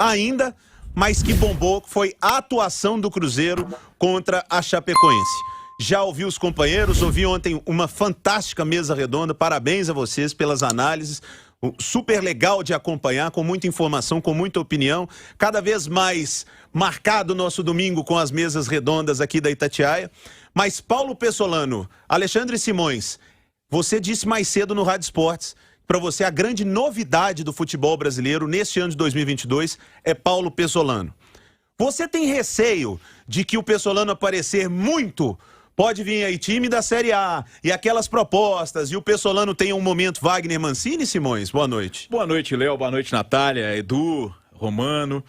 ainda, mas que bombou, foi a atuação do Cruzeiro contra a Chapecoense. Já ouvi os companheiros, ouvi ontem uma fantástica mesa redonda, parabéns a vocês pelas análises, super legal de acompanhar, com muita informação, com muita opinião, cada vez mais marcado o nosso domingo com as mesas redondas aqui da Itatiaia. Mas Paulo Pessolano, Alexandre Simões, você disse mais cedo no Rádio Esportes, para você a grande novidade do futebol brasileiro neste ano de 2022 é Paulo Pessolano. Você tem receio de que o Pessolano aparecer muito, pode vir aí time da Série A e aquelas propostas, e o Pessolano tem um momento Wagner Mancini, Simões? Boa noite. Boa noite, Léo. Boa noite, Natália, Edu, Romano.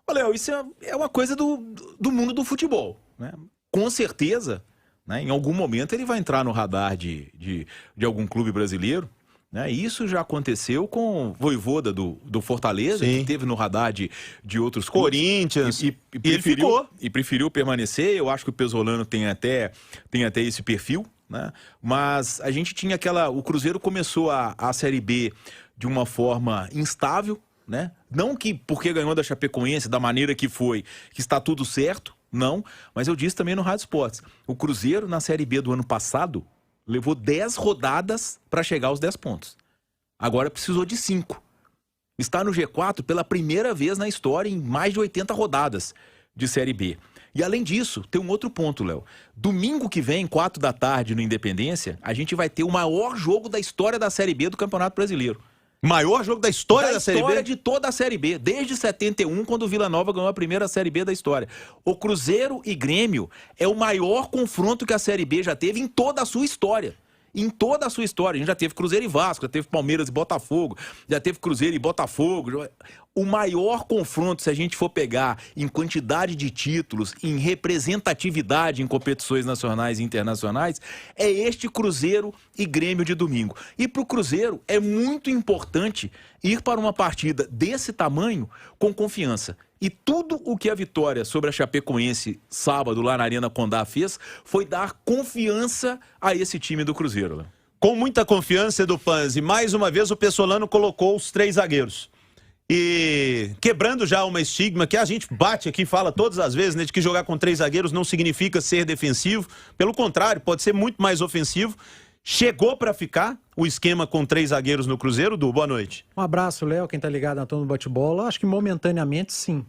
Ô, Léo, isso é uma coisa do mundo do futebol, né? Com certeza, né, em algum momento ele vai entrar no radar de algum clube brasileiro. Né? Isso já aconteceu com o Vojvoda do Fortaleza, Sim, que teve no radar de outros clubes. Corinthians, e preferiu permanecer. Eu acho que o Pessolano tem até esse perfil, né? Mas a gente tinha o Cruzeiro começou a Série B de uma forma instável, né? Não que porque ganhou da Chapecoense da maneira que foi, que está tudo certo, não. Mas eu disse também no Rádio Esportes, o Cruzeiro na Série B do ano passado levou 10 rodadas para chegar aos 10 pontos. Agora precisou de 5. Está no G4 pela primeira vez na história em mais de 80 rodadas de Série B. E além disso, tem um outro ponto, Léo. Domingo que vem, 4 da tarde, no Independência, a gente vai ter o maior jogo da história da Série B do Campeonato Brasileiro. Maior jogo da história da Série B? Da história de toda a Série B, desde 71, quando o Vila Nova ganhou a primeira Série B da história. O Cruzeiro e Grêmio é o maior confronto que a Série B já teve em toda a sua história. Em toda a sua história. A gente já teve Cruzeiro e Vasco, já teve Palmeiras e Botafogo, já teve Cruzeiro e Botafogo. O maior confronto, se a gente for pegar em quantidade de títulos, em representatividade em competições nacionais e internacionais, é este Cruzeiro e Grêmio de domingo. E para o Cruzeiro é muito importante ir para uma partida desse tamanho com confiança. E tudo o que a vitória sobre a Chapecoense sábado lá na Arena Condá fez foi dar confiança a esse time do Cruzeiro. Né? Com muita confiança, Edu Panzi, mais uma vez o Pessolano colocou os 3 zagueiros. E quebrando já uma estigma que a gente bate aqui, fala todas as vezes, né, de que jogar com 3 zagueiros não significa ser defensivo. Pelo contrário, pode ser muito mais ofensivo. Chegou para ficar o esquema com 3 zagueiros no Cruzeiro, Du? Boa noite. Um abraço, Léo, quem tá ligado na Tona do Bate-Bola. Acho que momentaneamente, sim.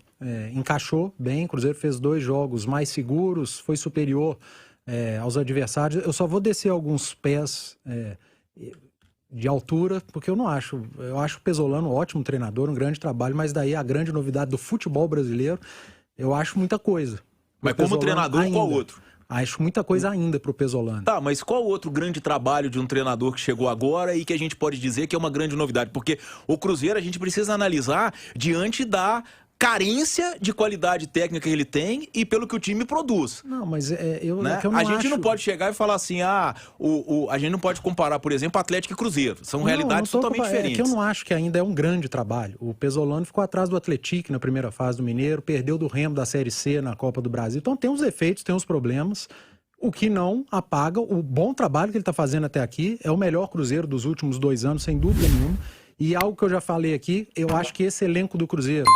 Encaixou bem, o Cruzeiro fez 2 jogos mais seguros, foi superior aos adversários. Eu só vou descer alguns pés de altura, porque eu acho o Pessolano um ótimo treinador, um grande trabalho, mas daí a grande novidade do futebol brasileiro, eu acho muita coisa. Mas como treinador, qual outro? Acho muita coisa ainda pro Pessolano. Tá, mas qual outro grande trabalho de um treinador que chegou agora e que a gente pode dizer que é uma grande novidade? Porque o Cruzeiro a gente precisa analisar diante da carência de qualidade técnica que ele tem e pelo que o time produz. Não, mas eu né? não A gente acho... não pode chegar e falar assim, a gente não pode comparar, por exemplo, Atlético e Cruzeiro. São realidades totalmente diferentes. É que eu não acho que ainda é um grande trabalho. O Pessolano ficou atrás do Atlético na primeira fase do Mineiro, perdeu do Remo da Série C na Copa do Brasil. Então tem uns efeitos, tem uns problemas. O que não apaga o bom trabalho que ele está fazendo até aqui. É o melhor Cruzeiro dos últimos 2 anos, sem dúvida nenhuma. E algo que eu já falei aqui, eu acho que esse elenco do Cruzeiro,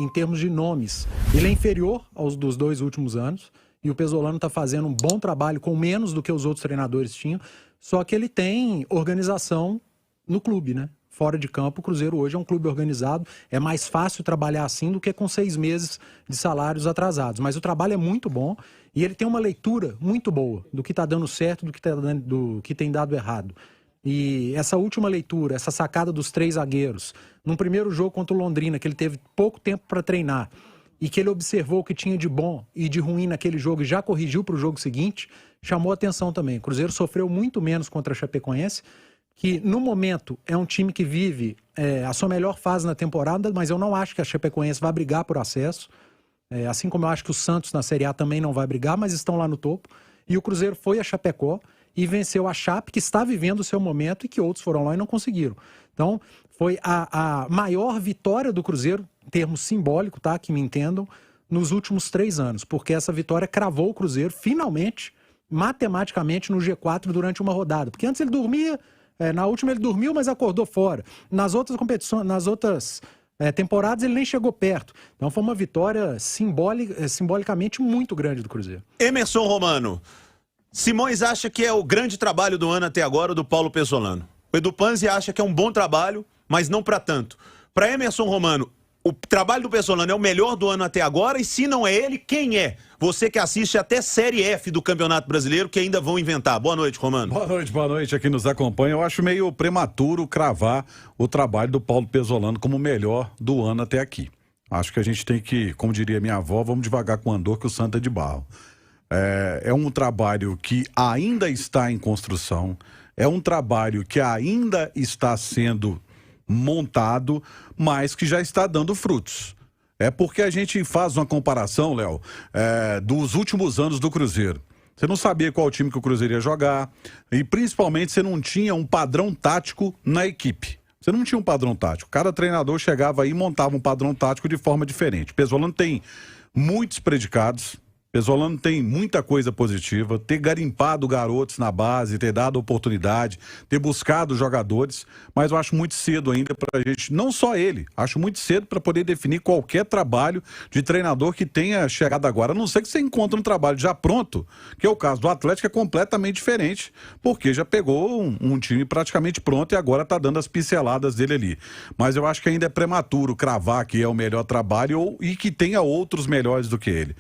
em termos de nomes, ele é inferior aos dos 2 últimos anos. E o Pessolano está fazendo um bom trabalho com menos do que os outros treinadores tinham. Só que ele tem organização no clube, né? Fora de campo, o Cruzeiro hoje é um clube organizado. É mais fácil trabalhar assim do que com 6 meses de salários atrasados. Mas o trabalho é muito bom e ele tem uma leitura muito boa do que está dando certo, do que tem dado errado. E essa última leitura, essa sacada dos 3 zagueiros, num primeiro jogo contra o Londrina, que ele teve pouco tempo para treinar, e que ele observou o que tinha de bom e de ruim naquele jogo e já corrigiu para o jogo seguinte, chamou atenção também. O Cruzeiro sofreu muito menos contra a Chapecoense, que no momento é um time que vive a sua melhor fase na temporada, mas eu não acho que a Chapecoense vai brigar por acesso, assim como eu acho que o Santos na Série A também não vai brigar, mas estão lá no topo. E o Cruzeiro foi a Chapecó e venceu a Chape, que está vivendo o seu momento e que outros foram lá e não conseguiram. Então, foi a maior vitória do Cruzeiro, em termos simbólicos, tá? Que me entendam, nos últimos 3 anos, porque essa vitória cravou o Cruzeiro, finalmente, matematicamente, no G4 durante uma rodada. Porque antes ele dormia, na última ele dormiu, mas acordou fora. Nas outras competições, nas outras temporadas ele nem chegou perto. Então foi uma vitória simbolicamente muito grande do Cruzeiro. Emerson Romano, Simões acha que é o grande trabalho do ano até agora, o do Paulo Pezzolano. O Edu Panzi acha que é um bom trabalho, mas não para tanto. Para Emerson Romano, o trabalho do Pezzolano é o melhor do ano até agora, e se não é ele, quem é? Você que assiste até Série F do Campeonato Brasileiro, que ainda vão inventar. Boa noite, Romano. Boa noite a quem nos acompanha. Eu acho meio prematuro cravar o trabalho do Paulo Pezzolano como o melhor do ano até aqui. Acho que a gente tem que, como diria minha avó, vamos devagar com o andor, que o santo é de barro. É um trabalho que ainda está em construção, é um trabalho que ainda está sendo montado, mas que já está dando frutos. É porque a gente faz uma comparação, Léo, dos últimos anos do Cruzeiro. Você não sabia qual time que o Cruzeiro ia jogar e principalmente você não tinha um padrão tático na equipe. Você não tinha um padrão tático. Cada treinador chegava aí e montava um padrão tático de forma diferente. Pezzolano tem muitos predicados. Pezzolano tem muita coisa positiva, ter garimpado garotos na base, ter dado oportunidade, ter buscado jogadores, mas eu acho muito cedo ainda para a gente, não só ele, acho muito cedo para poder definir qualquer trabalho de treinador que tenha chegado agora, a não ser que você encontre um trabalho já pronto, que é o caso do Atlético, é completamente diferente, porque já pegou um time praticamente pronto e agora está dando as pinceladas dele ali. Mas eu acho que ainda é prematuro cravar que é o melhor trabalho e que tenha outros melhores do que ele.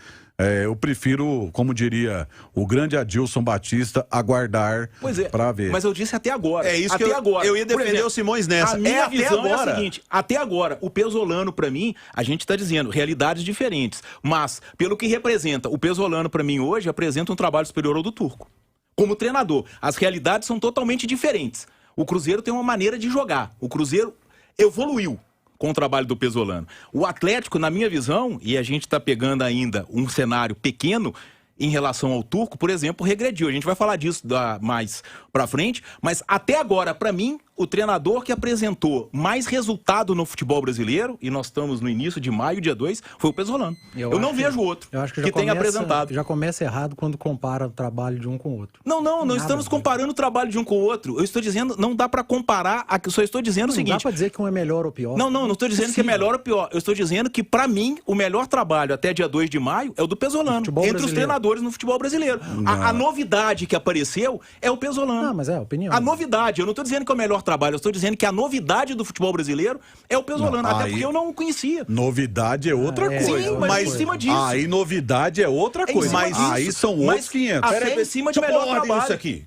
Eu prefiro, como diria o grande Adilson Batista, aguardar para ver. Mas eu disse até agora. É isso que eu ia defender o Simões nessa. A minha até visão agora. É a seguinte, até agora, o Pezzolano, para mim, a gente está dizendo, realidades diferentes. Mas, pelo que representa, o Pezzolano, para mim, hoje, apresenta um trabalho superior ao do Turco. Como treinador, as realidades são totalmente diferentes. O Cruzeiro tem uma maneira de jogar. O Cruzeiro evoluiu com o trabalho do Pezzolano. O Atlético, na minha visão, e a gente está pegando ainda um cenário pequeno em relação ao Turco, por exemplo, regrediu. A gente vai falar disso mais pra frente, mas até agora, para mim, o treinador que apresentou mais resultado no futebol brasileiro, e nós estamos no início de maio, dia 2, foi o Pezzolano. Eu não vejo outro que tenha apresentado. Já começa errado quando compara o trabalho de um com o outro. Não estamos comparando o trabalho de um com o outro. Eu estou dizendo, não dá para comparar, eu só estou dizendo o seguinte... Não dá para dizer que um é melhor ou pior. Não estou dizendo que é melhor ou pior. Eu estou dizendo que, para mim, o melhor trabalho até dia 2 de maio é o do Pezzolano, entre os treinadores no futebol brasileiro. A novidade que apareceu é o Pezzolano. Não, mas é a opinião. A novidade, eu não estou dizendo que é o melhor trabalho, eu estou dizendo que a novidade do futebol brasileiro é o Pezzolano, até porque eu não o conhecia. Novidade é outra coisa. Sim, mas em cima disso. Aí novidade é outra coisa. Mas aí são outros 500. Até em cima de melhor trabalho. Isso aqui.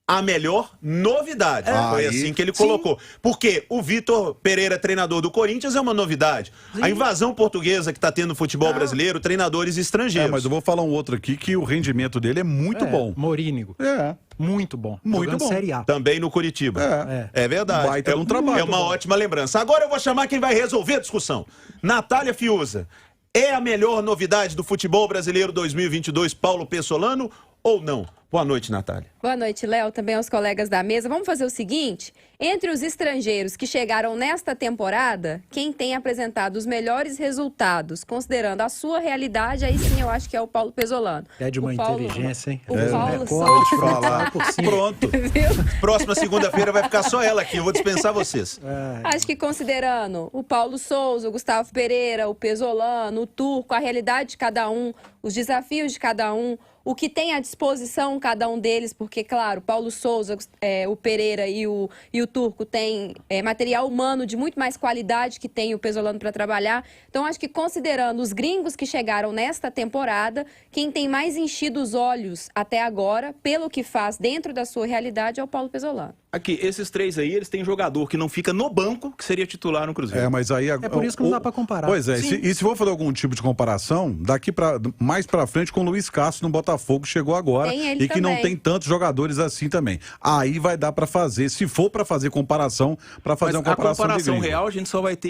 A melhor novidade. Foi assim que ele colocou. Porque o Vitor Pereira, treinador do Corinthians, é uma novidade. Sim. A invasão portuguesa que está tendo no futebol brasileiro, treinadores estrangeiros. Mas eu vou falar um outro aqui que o rendimento dele é muito bom. Morínigo. Muito bom. Muito bom. Série A. Também no Curitiba. É verdade. Baita um trabalho. É uma ótima lembrança. Agora eu vou chamar quem vai resolver a discussão. Natália Fiuza. É a melhor novidade do futebol brasileiro 2022, Paulo Pezzolano, ou não? Boa noite, Natália. Boa noite, Léo, também aos colegas da mesa. Vamos fazer o seguinte, entre os estrangeiros que chegaram nesta temporada, quem tem apresentado os melhores resultados, considerando a sua realidade, aí sim eu acho que é o Paulo Pezzolano. É de uma inteligência, hein? O Paulo falar. Pronto. Próxima segunda-feira vai ficar só ela aqui, eu vou dispensar vocês. Acho que considerando o Paulo Souza, o Gustavo Pereira, o Pezzolano, o Turco, a realidade de cada um, os desafios de cada um, o que tem à disposição cada um deles, porque, claro, Paulo Souza, o Pereira e o Turco têm material humano de muito mais qualidade que tem o Pezzolano para trabalhar. Então, acho que considerando os gringos que chegaram nesta temporada, quem tem mais enchido os olhos até agora, pelo que faz dentro da sua realidade, é o Paulo Pezzolano. Aqui, esses três aí, eles têm jogador que não fica no banco, que seria titular no Cruzeiro. Mas aí... É por isso que não dá para comparar. Pois é, e se for fazer algum tipo de comparação, mais pra frente com o Luiz Castro no Botafogo, chegou agora, e que não tem tantos jogadores assim também. Aí vai dar para fazer, se for para fazer comparação, para fazer uma comparação de gringo. A comparação real a gente só vai ter